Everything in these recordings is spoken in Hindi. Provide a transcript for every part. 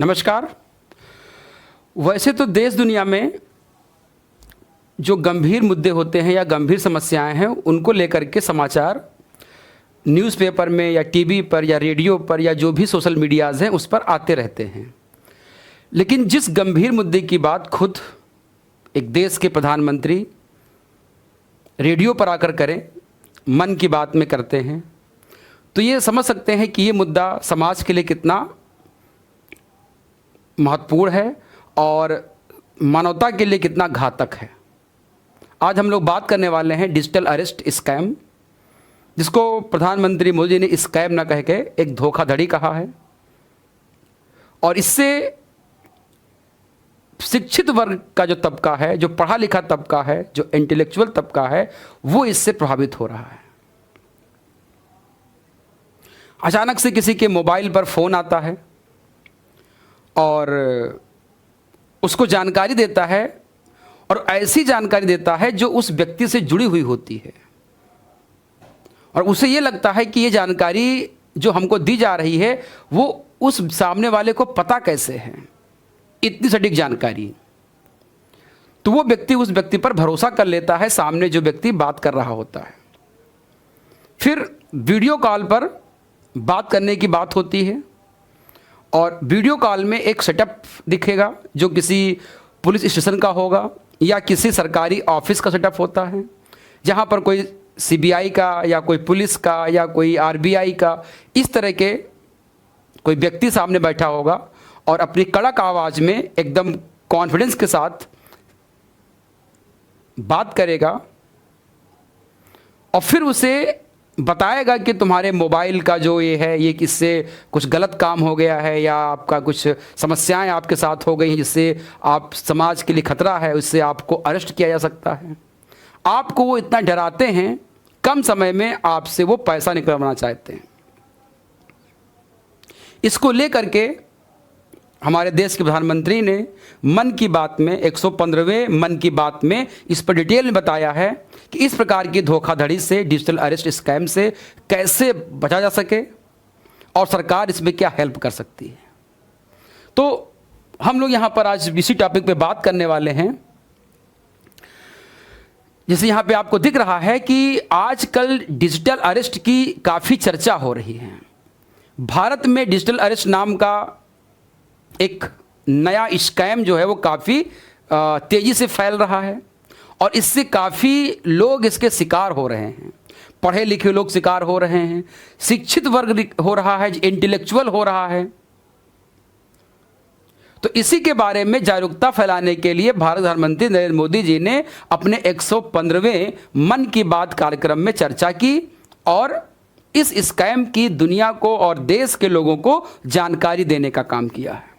नमस्कार। वैसे तो देश दुनिया में जो गंभीर मुद्दे होते हैं या गंभीर समस्याएं हैं उनको लेकर के समाचार न्यूज़पेपर में या टीवी पर या रेडियो पर या जो भी सोशल मीडियाज़ हैं उस पर आते रहते हैं। लेकिन जिस गंभीर मुद्दे की बात खुद एक देश के प्रधानमंत्री रेडियो पर आकर करें, मन की बात में करते हैं, तो ये समझ सकते हैं कि ये मुद्दा समाज के लिए कितना महत्वपूर्ण है और मानवता के लिए कितना घातक है। आज हम लोग बात करने वाले हैं डिजिटल अरेस्ट स्कैम, जिसको प्रधानमंत्री मोदी ने स्कैम ना कह के एक धोखाधड़ी कहा है। और इससे शिक्षित वर्ग का जो तबका है, जो पढ़ा लिखा तबका है, जो इंटेलेक्चुअल तबका है, वो इससे प्रभावित हो रहा है। अचानक से किसी के मोबाइल पर फ़ोन आता है और उसको जानकारी देता है, और ऐसी जानकारी देता है जो उस व्यक्ति से जुड़ी हुई होती है, और उसे ये लगता है कि ये जानकारी जो हमको दी जा रही है वो उस सामने वाले को पता कैसे है, इतनी सटीक जानकारी। तो वो व्यक्ति उस व्यक्ति पर भरोसा कर लेता है, सामने जो व्यक्ति बात कर रहा होता है। फिर वीडियो कॉल पर बात करने की बात होती है, और वीडियो कॉल में एक सेटअप दिखेगा जो किसी पुलिस स्टेशन का होगा या किसी सरकारी ऑफिस का सेटअप होता है, जहाँ पर कोई सीबीआई का या कोई पुलिस का या कोई आरबीआई का इस तरह के कोई व्यक्ति सामने बैठा होगा और अपनी कड़क आवाज़ में एकदम कॉन्फिडेंस के साथ बात करेगा और फिर उसे बताएगा कि तुम्हारे मोबाइल का जो ये है, ये किससे कुछ गलत काम हो गया है या आपका कुछ समस्याएं आपके साथ हो गई हैं जिससे आप समाज के लिए खतरा है, उससे आपको अरेस्ट किया जा सकता है। आपको वो इतना डराते हैं, कम समय में आपसे वो पैसा निकलवाना चाहते हैं। इसको लेकर के हमारे देश के प्रधानमंत्री ने मन की बात में 115वें मन की बात में इस पर डिटेल में बताया है कि इस प्रकार की धोखाधड़ी से, डिजिटल अरेस्ट स्कैम से कैसे बचा जा सके और सरकार इसमें क्या हेल्प कर सकती है। तो हम लोग यहाँ पर आज इसी टॉपिक पे बात करने वाले हैं। जैसे यहाँ पे आपको दिख रहा है कि आजकल डिजिटल अरेस्ट की काफ़ी चर्चा हो रही है। भारत में डिजिटल अरेस्ट नाम का एक नया स्कैम जो है वो काफ़ी तेज़ी से फैल रहा है और इससे काफ़ी लोग इसके शिकार हो रहे हैं। पढ़े लिखे लोग शिकार हो रहे हैं, शिक्षित वर्ग हो रहा है, इंटेलेक्चुअल हो रहा है। तो इसी के बारे में जागरूकता फैलाने के लिए भारत प्रधानमंत्री नरेंद्र मोदी जी ने अपने 115वें मन की बात कार्यक्रम में चर्चा की और इस स्कैम की दुनिया को और देश के लोगों को जानकारी देने का काम किया है।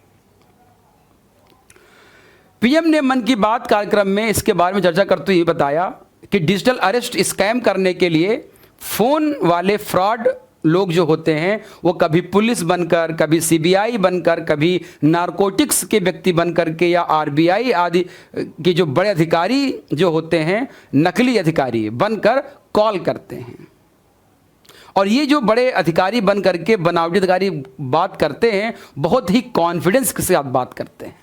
पीएम ने मन की बात कार्यक्रम में इसके बारे में चर्चा करते हुए बताया कि डिजिटल अरेस्ट स्कैम करने के लिए फ़ोन वाले फ्रॉड लोग जो होते हैं वो कभी पुलिस बनकर, कभी सीबीआई बनकर, कभी नारकोटिक्स के व्यक्ति बनकर के या आरबीआई आदि के जो बड़े अधिकारी जो होते हैं, नकली अधिकारी बनकर कॉल करते हैं। और ये जो बड़े अधिकारी बन करके बनावटी अधिकारी बात करते हैं, बहुत ही कॉन्फिडेंस के साथ बात करते हैं,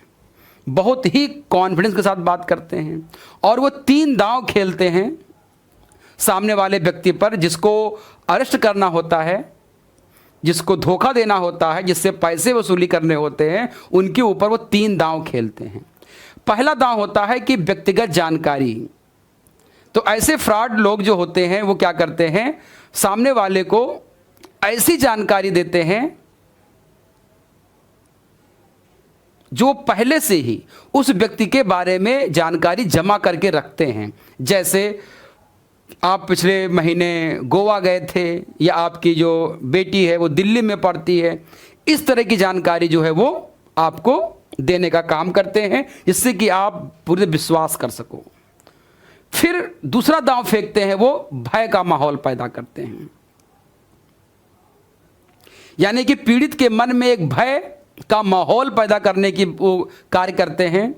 बहुत ही कॉन्फिडेंस के साथ बात करते हैं और वो 3 दांव खेलते हैं सामने वाले व्यक्ति पर, जिसको अरेस्ट करना होता है, जिसको धोखा देना होता है, जिससे पैसे वसूली करने होते हैं, उनके ऊपर वो 3 दांव खेलते हैं। पहला दांव होता है कि व्यक्तिगत जानकारी। तो ऐसे फ्रॉड लोग जो होते हैं वो क्या करते हैं, सामने वाले को ऐसी जानकारी देते हैं जो पहले से ही उस व्यक्ति के बारे में जानकारी जमा करके रखते हैं। जैसे आप पिछले महीने गोवा गए थे या आपकी जो बेटी है वो दिल्ली में पढ़ती है, इस तरह की जानकारी जो है वो आपको देने का काम करते हैं जिससे कि आप पूरे विश्वास कर सको। फिर दूसरा दांव फेंकते हैं, वो भय का माहौल पैदा करते हैं, यानी कि पीड़ित के मन में एक भय का माहौल पैदा करने की वो कार्य करते हैं।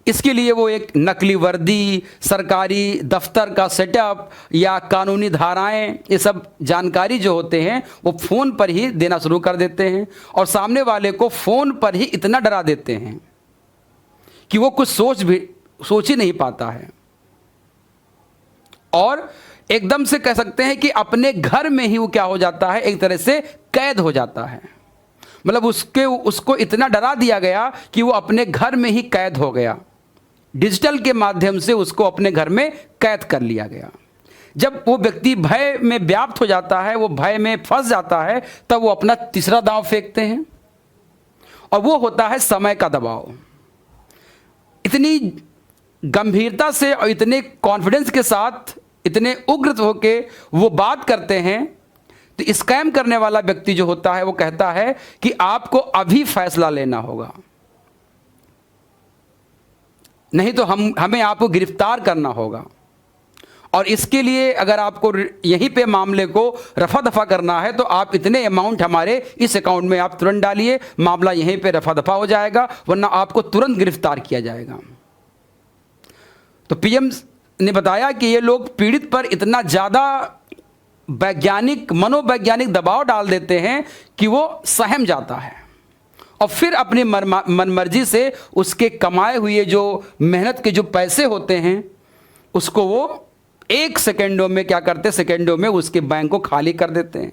इसके लिए वो एक नकली वर्दी, सरकारी दफ्तर का सेटअप या कानूनी धाराएं, ये सब जानकारी जो होते हैं वो फ़ोन पर ही देना शुरू कर देते हैं और सामने वाले को फ़ोन पर ही इतना डरा देते हैं कि वो कुछ सोच ही नहीं पाता है और एकदम से कह सकते हैं कि अपने घर में ही वो क्या हो जाता है, एक तरह से कैद हो जाता है। मतलब उसको इतना डरा दिया गया कि वो अपने घर में ही कैद हो गया। डिजिटल के माध्यम से उसको अपने घर में कैद कर लिया गया। जब वो व्यक्ति भय में व्याप्त हो जाता है, वो भय में फंस जाता है, तब वो अपना तीसरा दांव फेंकते हैं और वो होता है समय का दबाव। इतनी गंभीरता से और इतने कॉन्फिडेंस के साथ, इतने उग्र होके वो बात करते हैं, तो स्कैम करने वाला व्यक्ति जो होता है वो कहता है कि आपको अभी फैसला लेना होगा, नहीं तो हमें आपको गिरफ्तार करना होगा और इसके लिए अगर आपको यहीं पे मामले को रफा दफा करना है तो आप इतने अमाउंट हमारे इस अकाउंट में आप तुरंत डालिए, मामला यहीं पे रफा दफा हो जाएगा, वरना आपको तुरंत गिरफ्तार किया जाएगा। तो पीएम ने बताया कि ये लोग पीड़ित पर इतना ज़्यादा मनोवैज्ञानिक दबाव डाल देते हैं कि वो सहम जाता है और फिर अपनी मनमर्जी से उसके कमाए हुए जो मेहनत के जो पैसे होते हैं उसको वो 1 सेकेंडों में क्या करते, सेकेंडों में उसके बैंक को खाली कर देते हैं।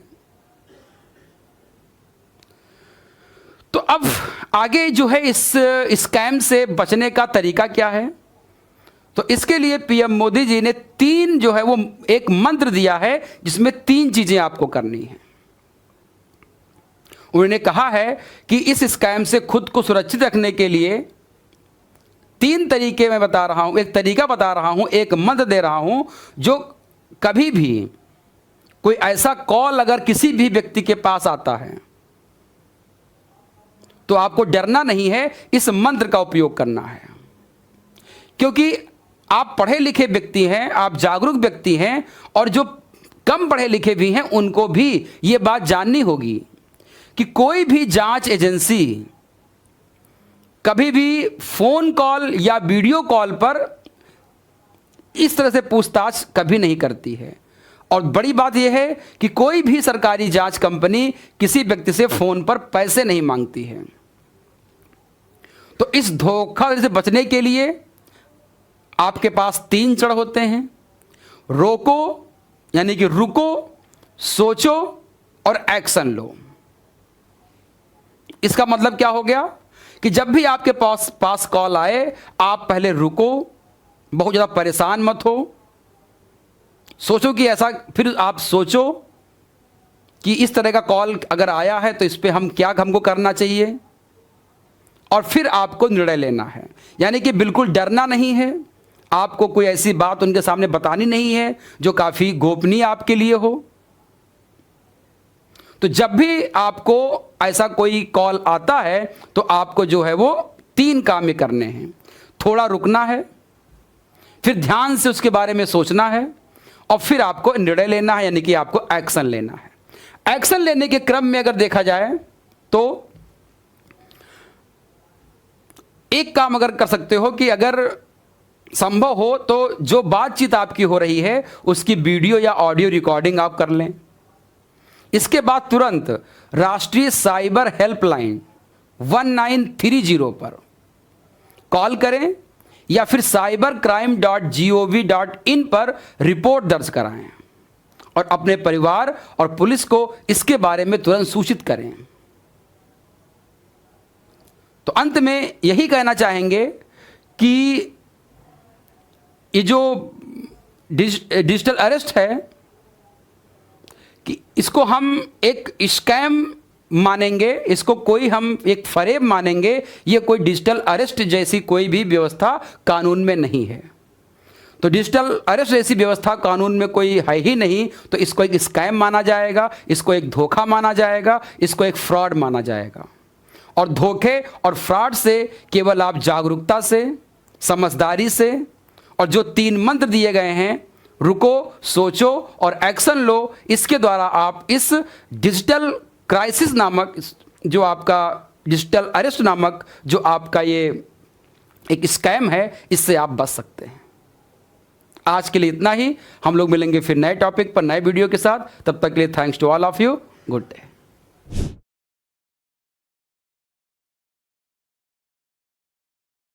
तो अब आगे जो है इस स्कैम से बचने का तरीका क्या है, तो इसके लिए पीएम मोदी जी ने 3 जो है वो एक मंत्र दिया है जिसमें 3 चीजें आपको करनी है। उन्होंने कहा है कि इस स्कैम से खुद को सुरक्षित रखने के लिए 3 तरीके मैं बता रहा हूं, एक तरीका बता रहा हूं, एक मंत्र दे रहा हूं, जो कभी भी कोई ऐसा कॉल अगर किसी भी व्यक्ति के पास आता है तो आपको डरना नहीं है, इस मंत्र का उपयोग करना है। क्योंकि आप पढ़े लिखे व्यक्ति हैं, आप जागरूक व्यक्ति हैं और जो कम पढ़े लिखे भी हैं उनको भी ये बात जाननी होगी कि कोई भी जांच एजेंसी कभी भी फ़ोन कॉल या वीडियो कॉल पर इस तरह से पूछताछ कभी नहीं करती है। और बड़ी बात यह है कि कोई भी सरकारी जांच कंपनी किसी व्यक्ति से फ़ोन पर पैसे नहीं मांगती है। तो इस धोखाधड़ी से बचने के लिए आपके पास 3 चढ़ होते हैं। रोको यानी कि रुको, सोचो और एक्शन लो। इसका मतलब क्या हो गया कि जब भी आपके पास कॉल आए, आप पहले रुको, बहुत ज़्यादा परेशान मत हो, सोचो कि ऐसा, फिर आप सोचो कि इस तरह का कॉल अगर आया है तो इस पर हमको करना चाहिए और फिर आपको निर्णय लेना है। यानी कि बिल्कुल डरना नहीं है, आपको कोई ऐसी बात उनके सामने बतानी नहीं है जो काफ़ी गोपनीय आपके लिए हो। तो जब भी आपको ऐसा कोई कॉल आता है तो आपको जो है वो 3 काम ये करने हैं। थोड़ा रुकना है, फिर ध्यान से उसके बारे में सोचना है और फिर आपको निर्णय लेना है, यानी कि आपको एक्शन लेना है। एक्शन लेने के क्रम में अगर देखा जाए तो एक काम अगर कर सकते हो कि अगर संभव हो तो जो बातचीत आपकी हो रही है उसकी वीडियो या ऑडियो रिकॉर्डिंग आप कर लें। इसके बाद तुरंत राष्ट्रीय साइबर हेल्पलाइन 1930 पर कॉल करें या फिर cybercrime.gov.in पर रिपोर्ट दर्ज कराएं और अपने परिवार और पुलिस को इसके बारे में तुरंत सूचित करें। तो अंत में यही कहना चाहेंगे कि ये जो डिजिटल अरेस्ट है कि इसको हम एक स्कैम मानेंगे, इसको कोई हम एक फरेब मानेंगे, ये कोई डिजिटल अरेस्ट जैसी कोई भी व्यवस्था कानून में नहीं है। तो डिजिटल अरेस्ट जैसी व्यवस्था कानून में कोई है ही नहीं, तो इसको एक स्कैम माना जाएगा, इसको एक धोखा माना जाएगा, इसको एक फ्रॉड माना जाएगा। और धोखे और फ्रॉड से केवल आप जागरूकता से, समझदारी से और जो 3 मंत्र दिए गए हैं, रुको, सोचो और एक्शन लो, इसके द्वारा आप इस डिजिटल क्राइसिस नामक, जो आपका डिजिटल अरेस्ट नामक जो आपका ये एक स्कैम है, इससे आप बच सकते हैं। आज के लिए इतना ही। हम लोग मिलेंगे फिर नए टॉपिक पर नए वीडियो के साथ। तब तक के लिए thanks to all of you. Good day.